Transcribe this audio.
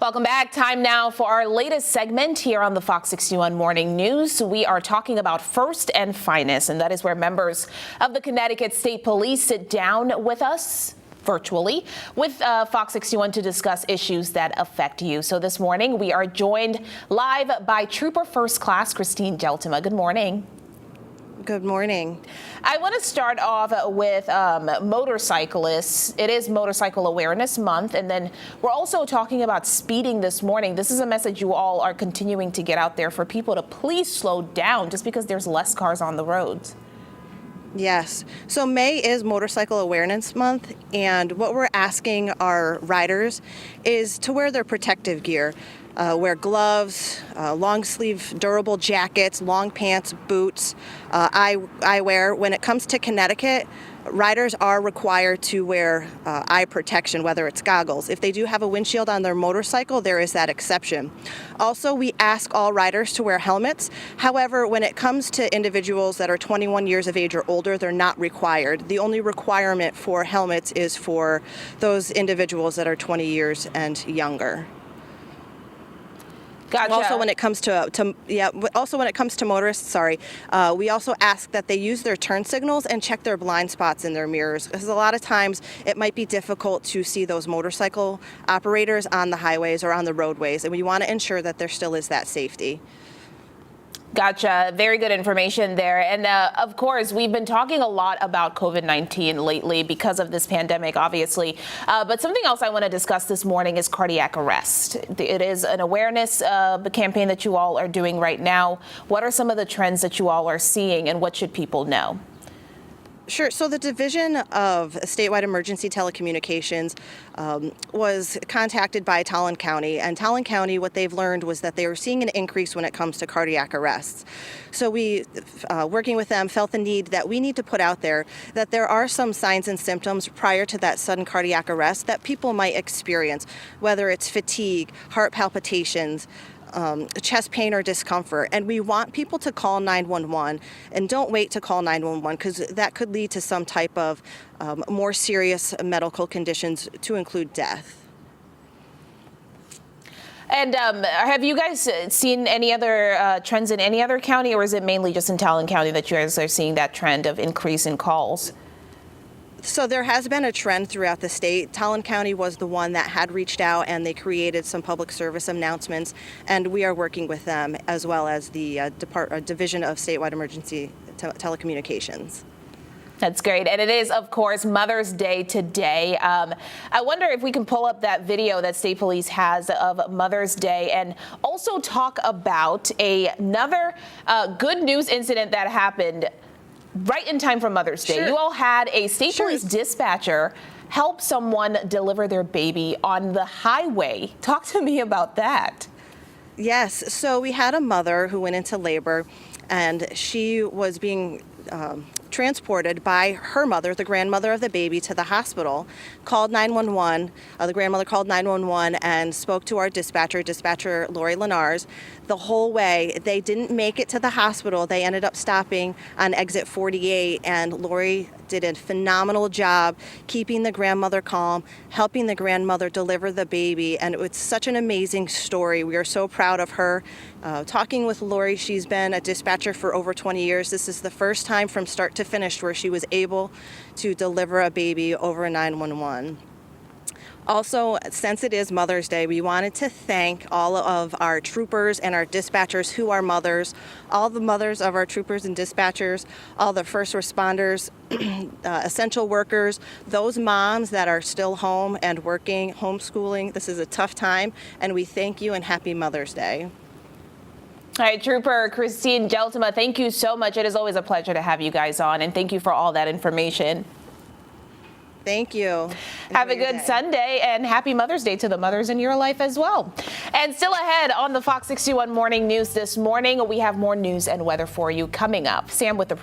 Welcome back. Time now for our latest segment here on the Fox 61 Morning News. We are talking about First and Finest, and that is where members of the Connecticut State Police sit down with us virtually with Fox 61 to discuss issues that affect you. So this morning we are joined live by Trooper First Class Christine Geltima. Good morning. Good morning. I want to start off with motorcyclists. It is Motorcycle Awareness Month, and then we're also talking about speeding this morning. This is a message you all are continuing to get out there for people to please slow down just because there's less cars on the roads. Yes. So May is Motorcycle Awareness Month, and what we're asking our riders is to wear their protective gear. Wear gloves, long sleeve durable jackets, long pants, boots, eyewear. When it comes to Connecticut, riders are required to wear eye protection, whether it's goggles. If they do have a windshield on their motorcycle, there is that exception. Also, we ask all riders to wear helmets. However, when it comes to individuals that are 21 years of age or older, they're not required. The only requirement for helmets is for those individuals that are 20 years and younger. Gotcha. Also, when it comes to motorists, we also ask that they use their turn signals and check their blind spots in their mirrors, because a lot of times it might be difficult to see those motorcycle operators on the highways or on the roadways, and we want to ensure that there still is that safety. Gotcha. Very good information there. And of course, we've been talking a lot about COVID-19 lately because of this pandemic, obviously. But something else I want to discuss this morning is cardiac arrest. It is an awareness campaign that you all are doing right now. What are some of the trends that you all are seeing, and what should people know? Sure. So the Division of Statewide Emergency Telecommunications was contacted by Talon County, and Talon County, what they've learned was that they were seeing an increase when it comes to cardiac arrests. So we, working with them, felt the need that we need to put out there that there are some signs and symptoms prior to that sudden cardiac arrest that people might experience, whether it's fatigue, heart palpitations, chest pain or discomfort, and we want people to call 911, and don't wait to call 911, because that could lead to some type of more serious medical conditions, to include death. And have you guys seen any other trends in any other county, or is it mainly just in Talon County that you guys are seeing that trend of increase in calls? So there has been a trend throughout the state. Talon County was the one that had reached out, and they created some public service announcements, and we are working with them, as well as the Division of Statewide Emergency Telecommunications. That's great. And it is, of course, Mother's Day today. I wonder if we can pull up that video that State Police has of Mother's Day, and also talk about another good news incident that happened right in time for Mother's Day. Sure. You all had a State Police dispatcher help someone deliver their baby on the highway. Talk to me about that. Yes. So we had a mother who went into labor, and she was being transported by her mother, the grandmother of the baby, to the hospital, called 911. The grandmother called 911 and spoke to our dispatcher Lori Lenars. The whole way, they didn't make it to the hospital. They ended up stopping on exit 48, and Lori did a phenomenal job keeping the grandmother calm, helping the grandmother deliver the baby, and it was such an amazing story. We are so proud of her. Talking with Lori, she's been a dispatcher for over 20 years. This is the first time from start to finish where she was able to deliver a baby over 911. Also, since it is Mother's Day, we wanted to thank all of our troopers and our dispatchers who are mothers, all the mothers of our troopers and dispatchers, all the first responders, essential workers, those moms that are still home and working, homeschooling. This is a tough time, and we thank you and happy Mother's Day. All right, Trooper Christine Geltima, thank you so much. It is always a pleasure to have you guys on, and thank you for all that information. Thank you. Have a good Sunday, and happy Mother's Day to the mothers in your life as well. And still ahead on the Fox 61 Morning News this morning, we have more news and weather for you coming up. Sam with the